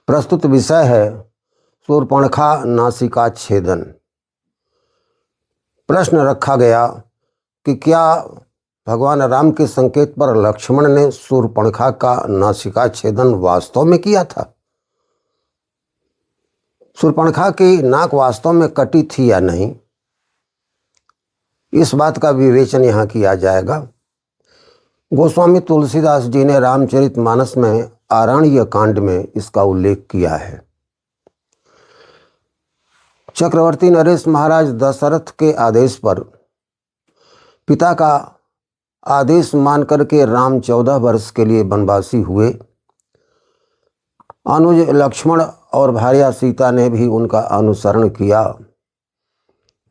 प्रस्तुत विषय है शूर्पणखा नासिका छेदन। प्रश्न रखा गया कि क्या भगवान राम के संकेत पर लक्ष्मण ने शूर्पणखा का नासिका छेदन वास्तव में किया था? शूर्पणखा की नाक वास्तव में कटी थी या नहीं, इस बात का विवेचन यहाँ किया जाएगा। गोस्वामी तुलसीदास जी ने रामचरितमानस में आरण्य कांड में इसका उल्लेख किया है। चक्रवर्ती नरेश महाराज दशरथ के आदेश पर पिता का आदेश मान करके राम 14 वर्ष के लिए वनवासी हुए। अनुज लक्ष्मण और भार्या सीता ने भी उनका अनुसरण किया।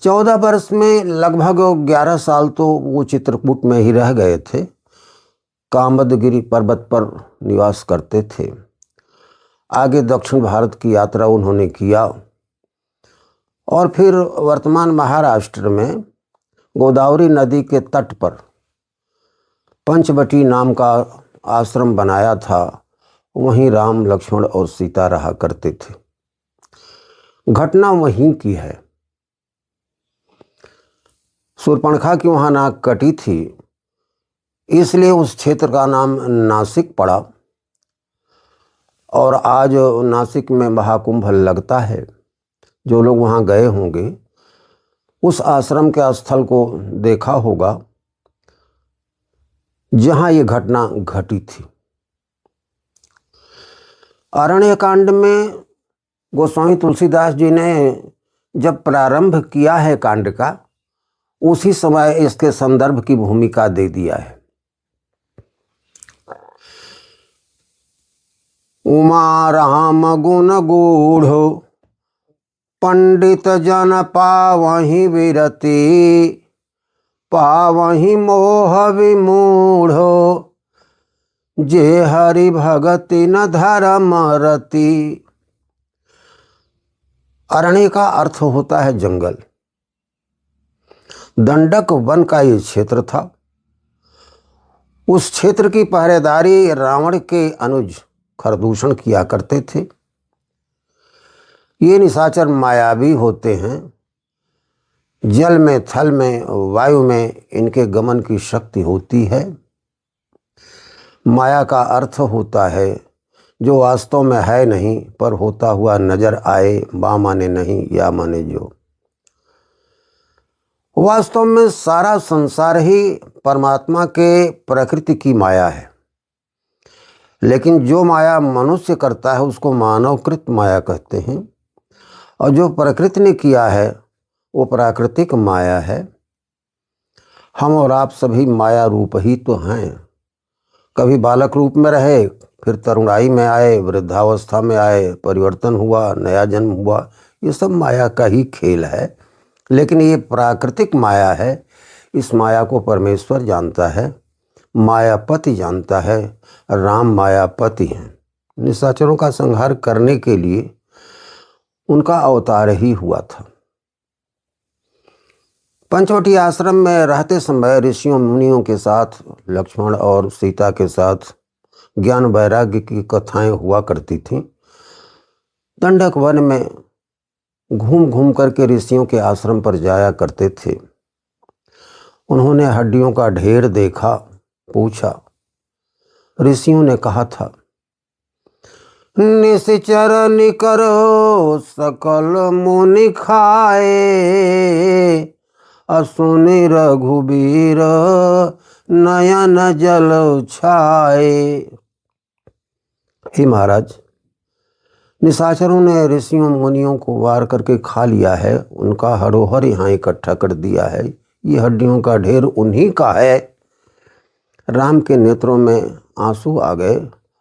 14 वर्ष में लगभग 11 साल तो वो चित्रकूट में ही रह गए थे, कामदगिरी पर्वत पर निवास करते थे। आगे दक्षिण भारत की यात्रा उन्होंने किया और फिर वर्तमान महाराष्ट्र में गोदावरी नदी के तट पर पंचवटी नाम का आश्रम बनाया था। वहीं राम, लक्ष्मण और सीता रहा करते थे। घटना वहीं की है। शूर्पणखा की वहाँ नाक कटी थी, इसलिए उस क्षेत्र का नाम नासिक पड़ा। और आज नासिक में महाकुंभ लगता है। जो लोग वहाँ गए होंगे उस आश्रम के स्थल को देखा होगा जहाँ ये घटना घटी थी। आरण्य कांड में गोस्वामी तुलसीदास जी ने जब प्रारंभ किया है कांड का, उसी समय इसके संदर्भ की भूमिका दे दिया है। उमा राम गुण गूढ़ पंडित जन पावहि विरति, पावहि मोह विमूढ़, जे हरि भगति न धर्म रति। अरण्य का अर्थ होता है जंगल। दंडक वन का ये क्षेत्र था। उस क्षेत्र की पहरेदारी रावण के अनुज खरदूषण किया करते थे। ये निशाचर मायावी होते हैं। जल में, थल में, वायु में इनके गमन की शक्ति होती है। माया का अर्थ होता है जो वास्तव में है नहीं पर होता हुआ नजर आए, बा माने नहीं या माने जो। वास्तव में सारा संसार ही परमात्मा के प्रकृति की माया है, लेकिन जो माया मनुष्य करता है उसको मानवकृत माया कहते हैं, और जो प्रकृति ने किया है वो प्राकृतिक माया है। हम और आप सभी माया रूप ही तो हैं। कभी बालक रूप में रहे, फिर तरुणाई में आए, वृद्धावस्था में आए, परिवर्तन हुआ, नया जन्म हुआ। ये सब माया का ही खेल है, लेकिन ये प्राकृतिक माया है। इस माया को परमेश्वर जानता है, मायापति जानता है। राम मायापति हैं। निशाचरों का संहार करने के लिए उनका अवतार ही हुआ था। पंचवटी आश्रम में रहते समय ऋषियों मुनियों के साथ, लक्ष्मण और सीता के साथ ज्ञान वैराग्य की कथाएं हुआ करती थीं। दंडक वन में घूम घूम करके ऋषियों के आश्रम पर जाया करते थे। उन्होंने हड्डियों का ढेर देखा, पूछा। ऋषियों ने कहा था, निश्चर निकरो सकल मुनि खाए, असुनि रघुबीर नयन जल छाए। हे महाराज, निशाचरों ने ऋषियों मुनियों को वार करके खा लिया है। उनका हरोहर यहाँ इकट्ठा कर दिया है। ये हड्डियों का ढेर उन्हीं का है। राम के नेत्रों में आंसू आ गए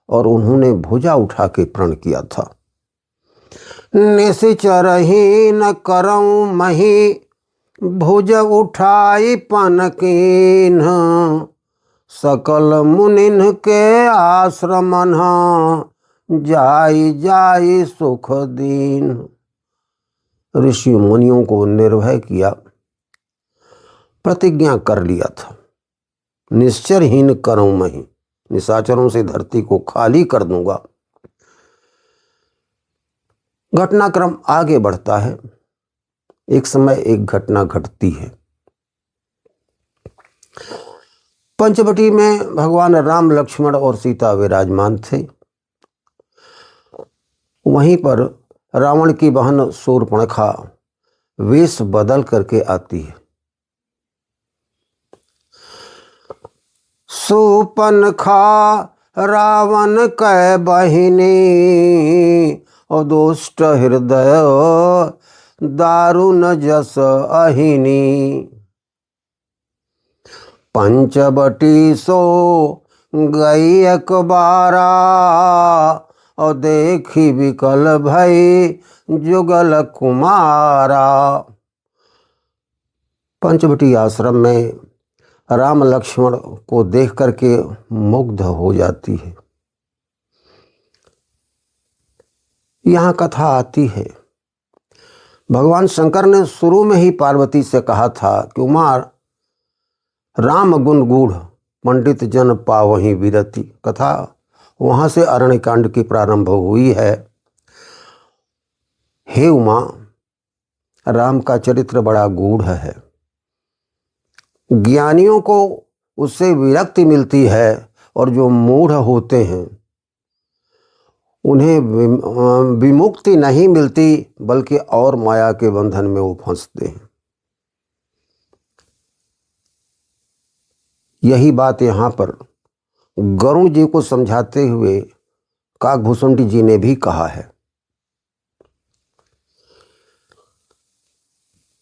और उन्होंने भुजा उठा के प्रण किया था। निश्चरहि न करऊं मही, भुज उठाई पनकीन, सकल मुनिन के आश्रमन, जाई जाई सुख दीन। ऋषि मुनियों को निर्भय किया, प्रतिज्ञा कर लिया था। निश्चरहीन करूं मैं, निशाचरों से धरती को खाली कर दूंगा। घटनाक्रम आगे बढ़ता है। एक समय एक घटना घटती है। पंचवटी में भगवान राम, लक्ष्मण और सीता विराजमान थे। वहीं पर रावण की बहन शूर्पणखा वेश बदल करके आती है। शूर्पणखा रावण कै बहिनी, और दुष्ट हृदय दारुण जस अहिनी। पंचवटी सो गई एक बारा, और देखी विकल भई जुगल कुमारा। पंचवटी आश्रम में राम लक्ष्मण को देख करके मुग्ध हो जाती है। यहाँ कथा आती है, भगवान शंकर ने शुरू में ही पार्वती से कहा था कि उमा राम गुण गूढ़ पंडित जन पावहीं विरति। कथा वहाँ से अरण्यकांड की प्रारंभ हुई है। हे उमा, राम का चरित्र बड़ा गूढ़ है। ज्ञानियों को उससे विरक्ति मिलती है, और जो मूढ़ होते हैं उन्हें विमुक्ति नहीं मिलती, बल्कि और माया के बंधन में वो फंसते हैं। यही बात यहाँ पर गरुड़ जी को समझाते हुए काकभूषुंडी जी ने भी कहा है।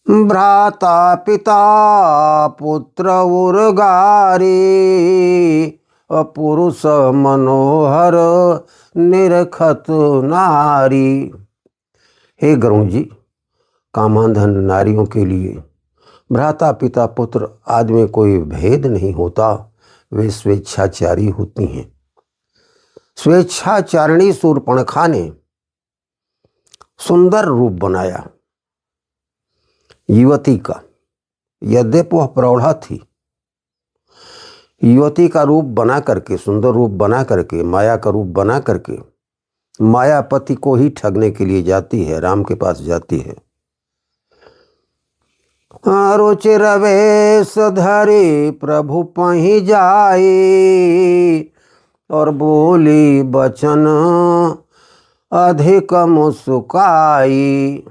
भ्राता पिता पुत्र उर्गारी, पुरुष मनोहर निरखत नारी। हे गरुड़ जी, कामांधन नारियों के लिए भ्राता पिता पुत्र आदि में कोई भेद नहीं होता, वे स्वेच्छाचारी होती हैं। स्वेच्छाचारिणी शूर्पणखा ने सुंदर रूप बनाया युवती का। यद्यपि वह प्रौढ़ा थी, युवती का रूप बना करके, सुंदर रूप बना करके, माया का रूप बना करके मायापति को ही ठगने के लिए जाती है, राम के पास जाती है। रुचिर वेश धरे प्रभु पही जाए, और बोली बचन अधिक मुस्काई।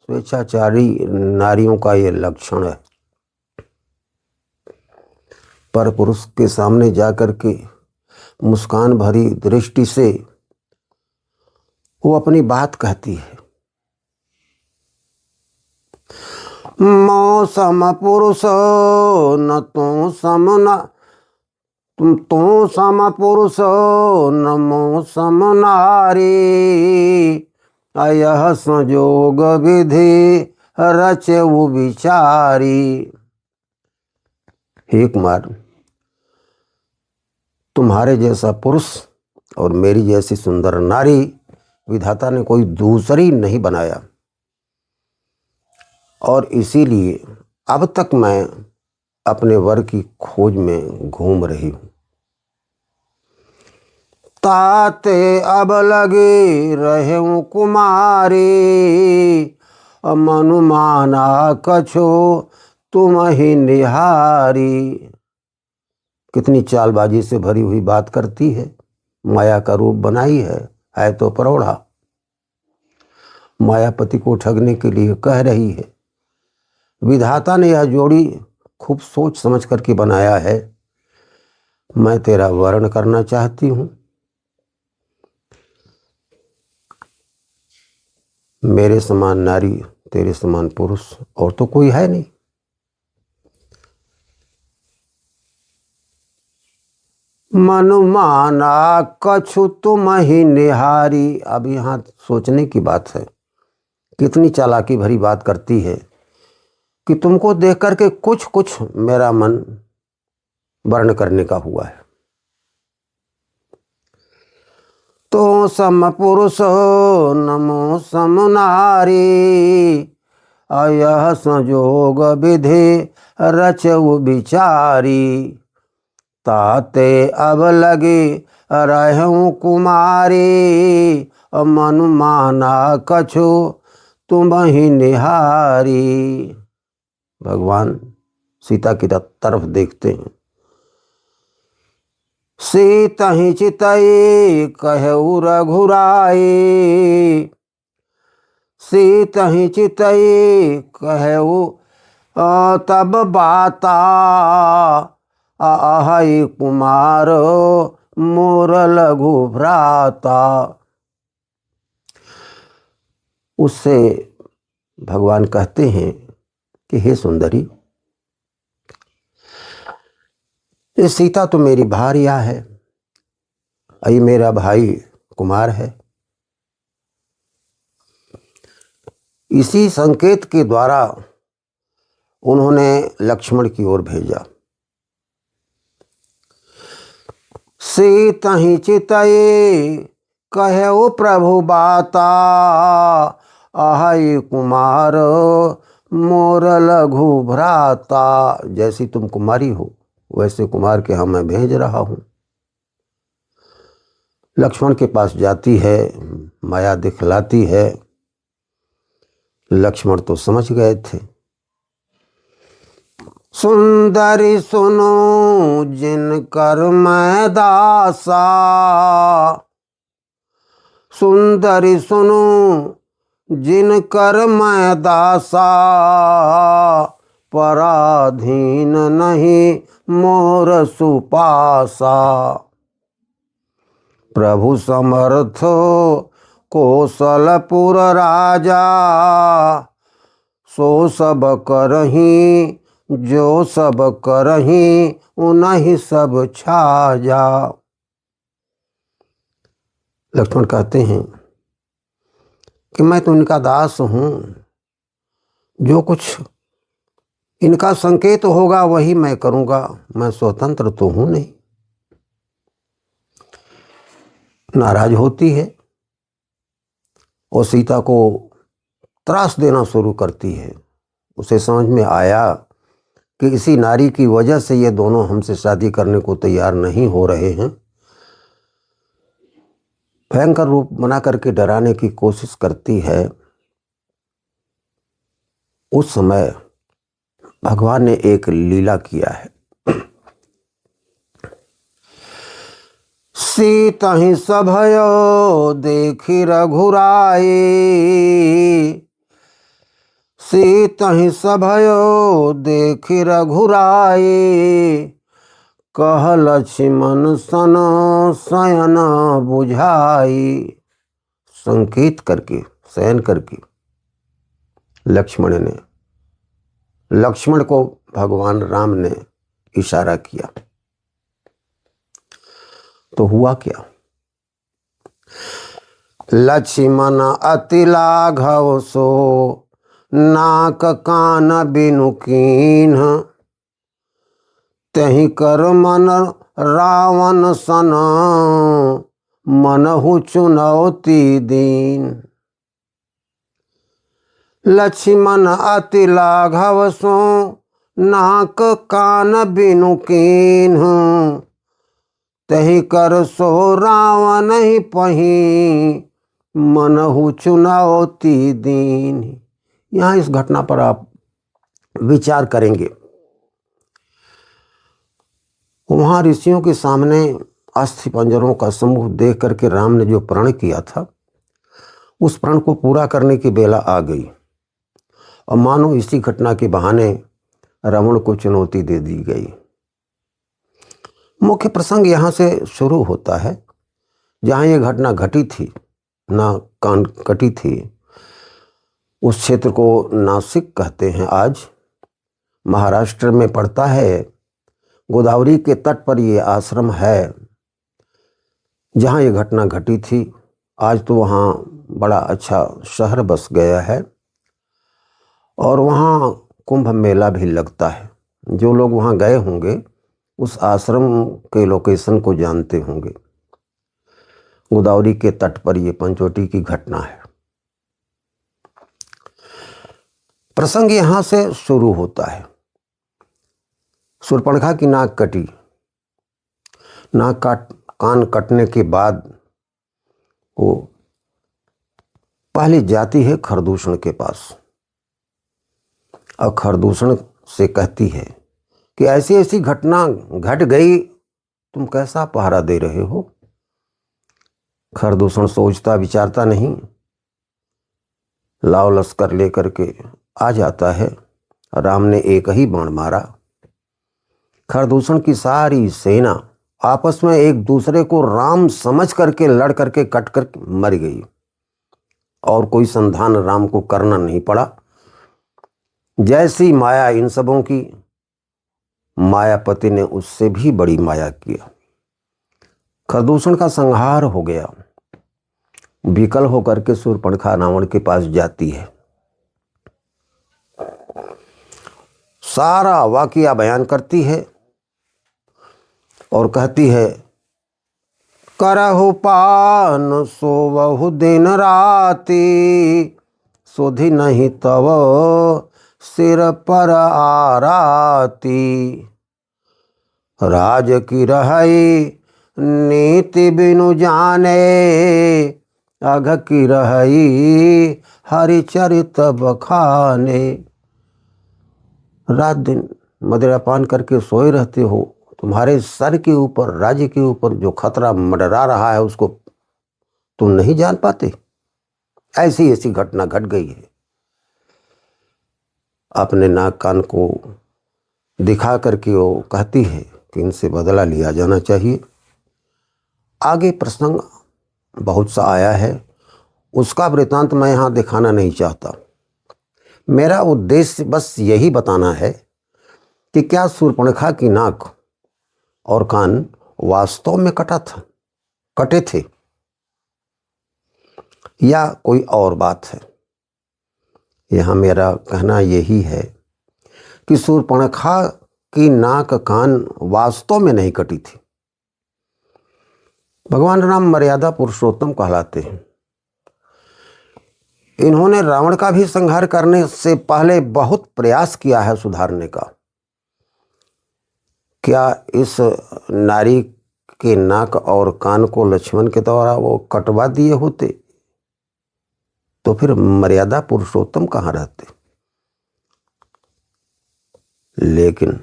स्वेच्छाचारी नारियों का ये लक्षण है। पर पुरुष के सामने जाकर के मुस्कान भरी दृष्टि से वो अपनी बात कहती है। मौसम पुरुष न तो समना, तुम तो सम पुरुष न मौसम नारी। अयह संजोग विधि रचेउ विचारी। हे कुमार, तुम्हारे जैसा पुरुष और मेरी जैसी सुंदर नारी विधाता ने कोई दूसरी नहीं बनाया, और इसीलिए अब तक मैं अपने वर की खोज में घूम रही हूं। ताते अब लगे रहूं कुमारी, मनु माना कछो तुम ही निहारी। कितनी चालबाजी से भरी हुई बात करती है, माया का रूप बनाई है तो प्रौढ़ा। मायापति को ठगने के लिए कह रही है। विधाता ने यह जोड़ी खूब सोच समझ करके बनाया है। मैं तेरा वर्ण करना चाहती हूं, मेरे समान नारी, तेरे समान पुरुष और तो कोई है नहीं। मनु माना कछु तुम ही निहारी। अब यहाँ सोचने की बात है, कितनी चालाकी भरी बात करती है कि तुमको देख करके कुछ कुछ मेरा मन वर्ण करने का हुआ है। तो सम पुरुष नमो सम नारी, अयह संजोग विधि रचउ विचारी। ताते अब लगे रहूं कुमारी, मनु माना कछु तुम ही निहारी। भगवान सीता की तरफ देखते हैं। सीता ही चितई कहऊ रघुराई, सीता ही चितई कहऊ तब बाता, आहई कुमार मोर लघु भ्राता। उससे भगवान कहते हैं कि हे सुंदरी, ये सीता तो मेरी भार्या है, ये मेरा भाई कुमार है। इसी संकेत के द्वारा उन्होंने लक्ष्मण की ओर भेजा। सीता ही चितई कहऊ प्रभु बाता, आहई कुमार मोर लघु भ्राता। जैसी तुम कुमारी हो वैसे कुमार के यहाँ मैं भेज रहा हूँ। लक्ष्मण के पास जाती है, माया दिखलाती है। लक्ष्मण तो समझ गए थे। सुंदरी सुनो जिनकर मैं दासा, सुंदरी सुनो जिनकर मैं दासा, पराधीन नहीं मोर सुपासा। प्रभु समर्थ कौशलपुर राजा, सो सब करही जो सब करही उन्हीं सब छाजा। लक्ष्मण कहते हैं कि मैं तो इनका दास हूँ, जो कुछ इनका संकेत होगा वही मैं करूँगा, मैं स्वतंत्र तो हूँ नहीं। नाराज होती है और सीता को त्रास देना शुरू करती है। उसे समझ में आया कि इसी नारी की वजह से ये दोनों हमसे शादी करने को तैयार नहीं हो रहे हैं। भयंकर रूप बना करके डराने की कोशिश करती है। उस समय भगवान ने एक लीला किया है। सीता ही सभयो देखी रघुराई, सीता ही सभयो देखी रघुराई, कह लक्ष्मण सन शयन बुझाई। संकेत करके शयन करके लक्ष्मण को भगवान राम ने इशारा किया। तो हुआ क्या? लक्ष्मण अति लाघव सो नाक कान बिनु कीन्ह, तहि कर मन रावण सन मनहु चुनौती दीन। लक्ष्मण अति लाघव सो नाक कान बिनु कीन्ह, तहि कर सो रावण ही पही मनहु चुनौती दीन। यहाँ इस घटना पर आप विचार करेंगे। वहाँ ऋषियों के सामने अस्थि पंजरों का समूह देख करके राम ने जो प्रण किया था, उस प्रण को पूरा करने की बेला आ गई और मानो इसी घटना के बहाने रावण को चुनौती दे दी गई। मुख्य प्रसंग यहाँ से शुरू होता है। जहाँ ये घटना घटी थी, ना कान कटी थी, उस क्षेत्र को नासिक कहते हैं। आज महाराष्ट्र में पड़ता है। गोदावरी के तट पर ये आश्रम है जहाँ ये घटना घटी थी। आज तो वहाँ बड़ा अच्छा शहर बस गया है और वहाँ कुंभ मेला भी लगता है। जो लोग वहाँ गए होंगे उस आश्रम के लोकेशन को जानते होंगे। गोदावरी के तट पर ये पंचवटी की घटना है। प्रसंग यहाँ से शुरू होता है। शूर्पणखा की नाक कटी। कान कटने के बाद वो पहले जाती है खरदूषण के पास और खरदूषण से कहती है कि ऐसी ऐसी घटना घट गई, तुम कैसा पहरा दे रहे हो। खरदूषण सोचता विचारता नहीं, लाव लश्कर लेकर के आ जाता है। राम ने एक ही बाण मारा, खरदूषण की सारी सेना आपस में एक दूसरे को राम समझ करके लड़ करके कट कर मर गई और कोई संधान राम को करना नहीं पड़ा। जैसी माया इन सबों की, मायापति ने उससे भी बड़ी माया किया। खरदूषण का संहार हो गया। विकल होकर के शूर्पणखा रावण के पास जाती है, सारा वाकया बयान करती है और कहती है, करहु पान सोवहु दिन राती, सुधि नहीं तव सिर पर आराती। राज की रहई नीति बिनु जाने, अघ की रहई हरिचरित बखाने। रात दिन मदिरापान करके सोए रहते हो, तुम्हारे सर के ऊपर, राज्य के ऊपर जो खतरा मंडरा रहा है उसको तुम नहीं जान पाते। ऐसी ऐसी घटना घट गई है। अपने नाक कान को दिखा करके वो कहती है कि इनसे बदला लिया जाना चाहिए। आगे प्रसंग बहुत सा आया है, उसका वृतांत मैं यहाँ दिखाना नहीं चाहता। मेरा उद्देश्य बस यही बताना है कि क्या शूर्पणखा की नाक और कान वास्तव में कटे थे या कोई और बात है। यहाँ मेरा कहना यही है कि शूर्पणखा की नाक कान वास्तव में नहीं कटी थी। भगवान राम मर्यादा पुरुषोत्तम कहलाते हैं। इन्होंने रावण का भी संहार करने से पहले बहुत प्रयास किया है सुधारने का। क्या इस नारी के नाक और कान को लक्ष्मण के द्वारा वो कटवा दिए होते तो फिर मर्यादा पुरुषोत्तम कहाँ रहते। लेकिन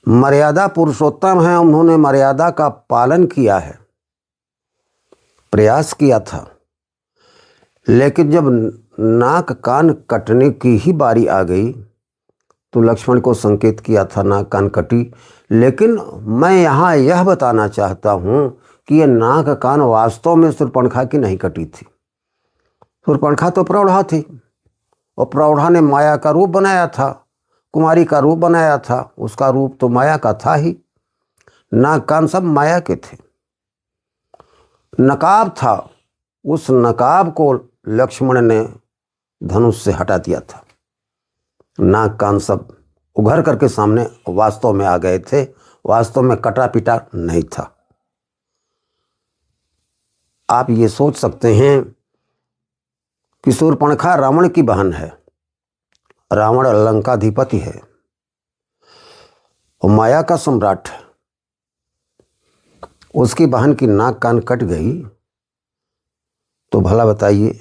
मर्यादा पुरुषोत्तम है, उन्होंने मर्यादा का पालन किया है, प्रयास किया था। लेकिन जब नाक कान कटने की ही बारी आ गई तो लक्ष्मण को संकेत किया था नाक कान कटी। लेकिन मैं यहाँ यह बताना चाहता हूँ कि यह नाक कान वास्तव में शूर्पणखा की नहीं कटी थी। शूर्पणखा तो प्रौढ़ा थी और प्रौढ़ा ने माया का रूप बनाया था, कुमारी का रूप बनाया था। उसका रूप तो माया का था ही, नाक कान सब माया के थे। नकाब था, उस नकाब को लक्ष्मण ने धनुष से हटा दिया था। नाक कान सब उघर करके सामने वास्तव में आ गए थे, वास्तव में कटा पिटा नहीं था। आप ये सोच सकते हैं कि शूर्पणखा रावण की बहन है, रावण लंकाधिपति है और माया का सम्राट है। उसकी बहन की नाक कान कट गई तो भला बताइए,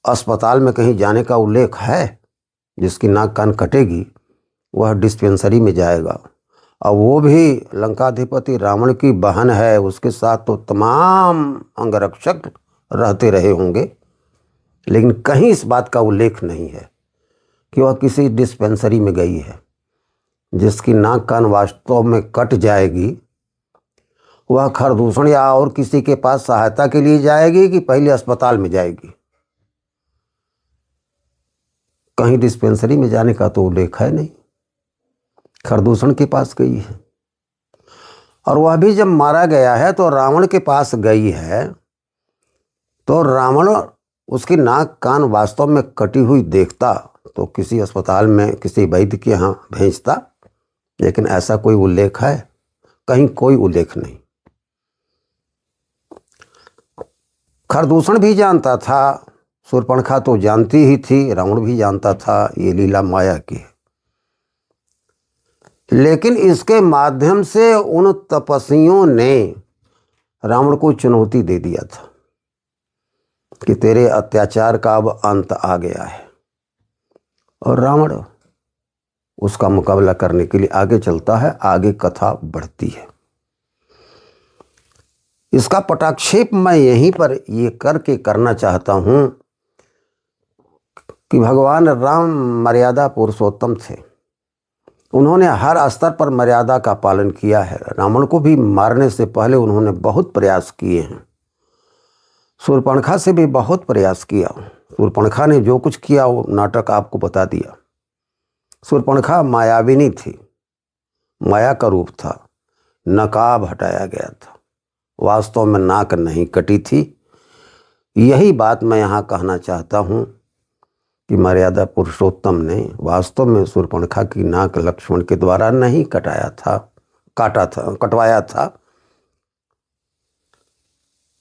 अस्पताल में कहीं जाने का उल्लेख है? जिसकी नाक कान कटेगी वह डिस्पेंसरी में जाएगा, और वो भी लंकाधिपति रावण की बहन है, उसके साथ तो तमाम अंगरक्षक रहते रहे होंगे। लेकिन कहीं इस बात का उल्लेख नहीं है कि वह किसी डिस्पेंसरी में गई है। जिसकी नाक कान वास्तव में कट जाएगी वह खरदूषण या और किसी के पास सहायता के लिए जाएगी कि पहले अस्पताल में जाएगी? कहीं डिस्पेंसरी में जाने का तो उल्लेख है नहीं, खरदूषण के पास गई है। और वह भी जब मारा गया है तो रावण के पास गई है, तो रावण उसकी नाक कान वास्तव में कटी हुई देखता तो किसी अस्पताल में किसी वैद्य के यहाँ भेजता। लेकिन ऐसा कोई उल्लेख है? कहीं कोई उल्लेख नहीं। खरदूषण भी जानता था, शूर्पणखा तो जानती ही थी, रावण भी जानता था ये लीला माया की है। लेकिन इसके माध्यम से उन तपस्वियों ने रावण को चुनौती दे दिया था कि तेरे अत्याचार का अब अंत आ गया है। और रावण उसका मुकाबला करने के लिए आगे चलता है। आगे कथा बढ़ती है। इसका पटाक्षेप मैं यहीं पर ये करके करना चाहता हूं कि भगवान राम मर्यादा पुरुषोत्तम थे। उन्होंने हर स्तर पर मर्यादा का पालन किया है। रावण को भी मारने से पहले उन्होंने बहुत प्रयास किए हैं। शूर्पणखा से भी बहुत प्रयास किया। शूर्पणखा ने जो कुछ किया वो नाटक आपको बता दिया। शूर्पणखा मायाविनी थी, माया का रूप था। नकाब हटाया गया था, वास्तव में नाक नहीं कटी थी। यही बात मैं यहाँ कहना चाहता हूँ कि मर्यादा पुरुषोत्तम ने वास्तव में शूर्पणखा की नाक लक्ष्मण के द्वारा नहीं कटवाया था।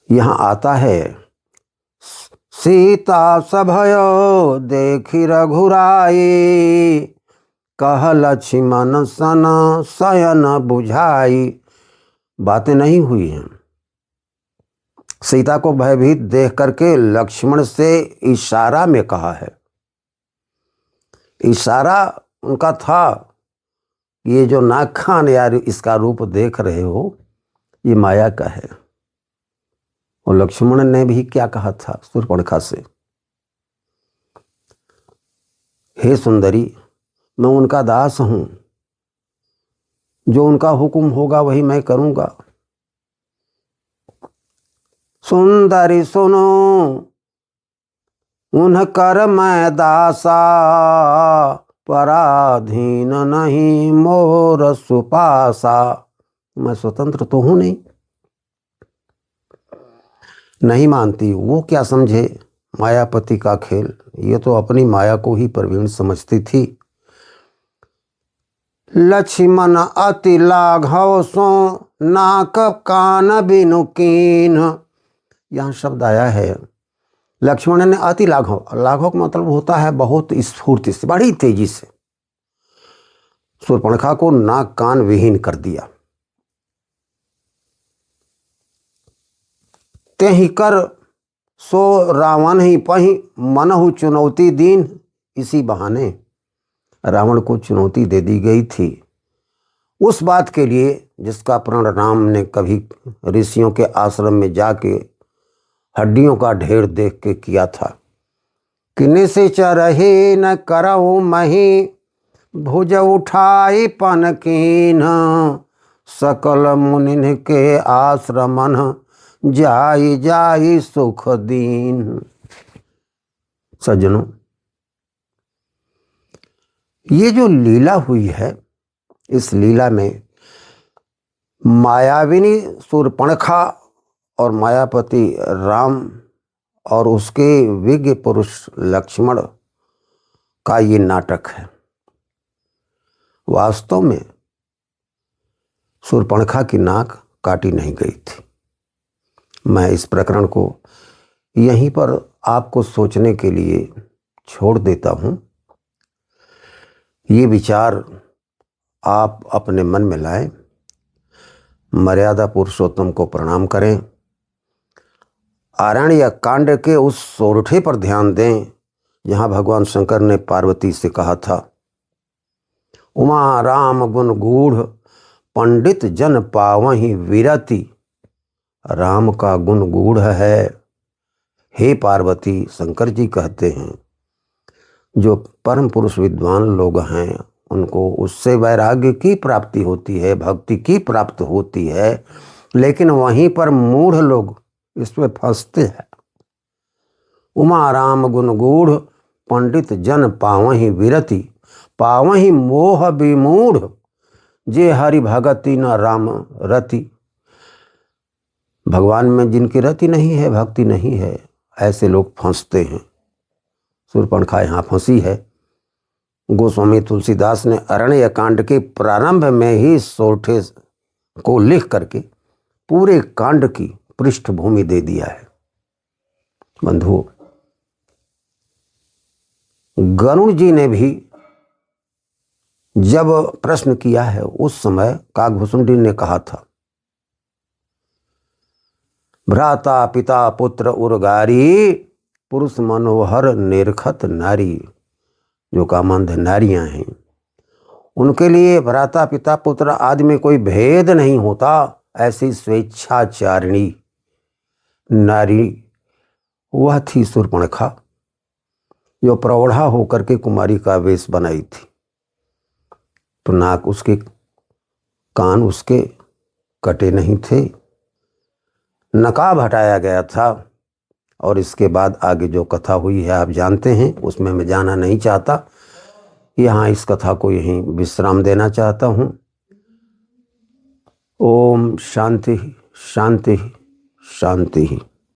यहाँ आता है, सीता सभयो देखी रघुराई, कह लक्ष्मण सन शयन बुझाई। बातें नहीं हुई हैं। सीता को भयभीत देख करके लक्ष्मण से इशारा में कहा है। इशारा उनका था, ये जो नाग खान यार इसका रूप देख रहे हो ये माया का है। और लक्ष्मण ने भी क्या कहा था शूर्पणखा से, हे सुंदरी मैं उनका दास हूं, जो उनका हुक्म होगा वही मैं करूंगा। सुंदरी सुनो उनकर मैं दासा, पराधीन नहीं मोर सुपासा। मैं स्वतंत्र तो हूं नहीं मानती। वो क्या समझे मायापति का खेल, ये तो अपनी माया को ही प्रवीण समझती थी। लक्ष्मण अति लाघव सो नाक कान बिनु कीन। यहाँ शब्द आया है, लक्ष्मण ने अति लाघव, लाघव का मतलब होता है बहुत स्फूर्ति से, बड़ी तेजी से शूर्पणखा को नाक कान विहीन कर दिया। ते ही कर सो रावण ही पही मनहु चुनौती दीन। इसी बहाने रावण को चुनौती दे दी गई थी उस बात के लिए जिसका प्रण राम ने कभी ऋषियों के आश्रम में जाके हड्डियों का ढेर देख के किया था। किन्ने से चरहे न करऊ मही, भुज उठाई पन कीन। सकल मुनि के आश्रमन, जाई जाई सुख दीन। सज्जनों, ये जो लीला हुई है, इस लीला में मायाविनी शूर्पणखा और मायापति राम और उसके विज्ञ पुरुष लक्ष्मण का ये नाटक है। वास्तव में शूर्पणखा की नाक काटी नहीं गई थी। मैं इस प्रकरण को यहीं पर आपको सोचने के लिए छोड़ देता हूँ। ये विचार आप अपने मन में लाएं। मर्यादा पुरुषोत्तम को प्रणाम करें। आरण्य कांड के उस सोरठे पर ध्यान दें जहाँ भगवान शंकर ने पार्वती से कहा था, उमा राम गुण गूढ़ पंडित जन पावहीं विरति। राम का गुण गूढ़ है। हे पार्वती, शंकर जी कहते हैं जो परम पुरुष विद्वान लोग हैं उनको उससे वैराग्य की प्राप्ति होती है, भक्ति की प्राप्त होती है, लेकिन वहीं पर मूढ़ लोग इसमें फंसते हैं। उमा राम गुण गूढ़ पंडित जन पावहीं विरति, पावहीं मोह विमूढ़, जे हरि भगति न राम रति। भगवान में जिनकी रति नहीं है, भक्ति नहीं है, ऐसे लोग फंसते हैं। शूर्पणखा यहाँ फंसी है। गोस्वामी तुलसीदास ने अरण्य कांड के प्रारंभ में ही सोरठे को लिख करके पूरे कांड की पृष्ठभूमि दे दिया है। बंधुओं, गरुड़ जी ने भी जब प्रश्न किया है उस समय काकभूषुंडी ने कहा था भ्राता पिता पुत्र उर्गारी, पुरुष मनोहर निरखत नारी। जो कामंद नारियां हैं उनके लिए भ्राता पिता पुत्र आदि में कोई भेद नहीं होता। ऐसी स्वेच्छाचारिणी नारी वह थी शूर्पणखा, जो प्रौढ़ा होकर के कुमारी का वेश बनाई थी। तो नाक उसके, कान उसके कटे नहीं थे, नकाब हटाया गया था। और इसके बाद आगे जो कथा हुई है आप जानते हैं, उसमें मैं जाना नहीं चाहता। यहाँ इस कथा को यहीं विश्राम देना चाहता हूँ। ओम शांति शांति शांति।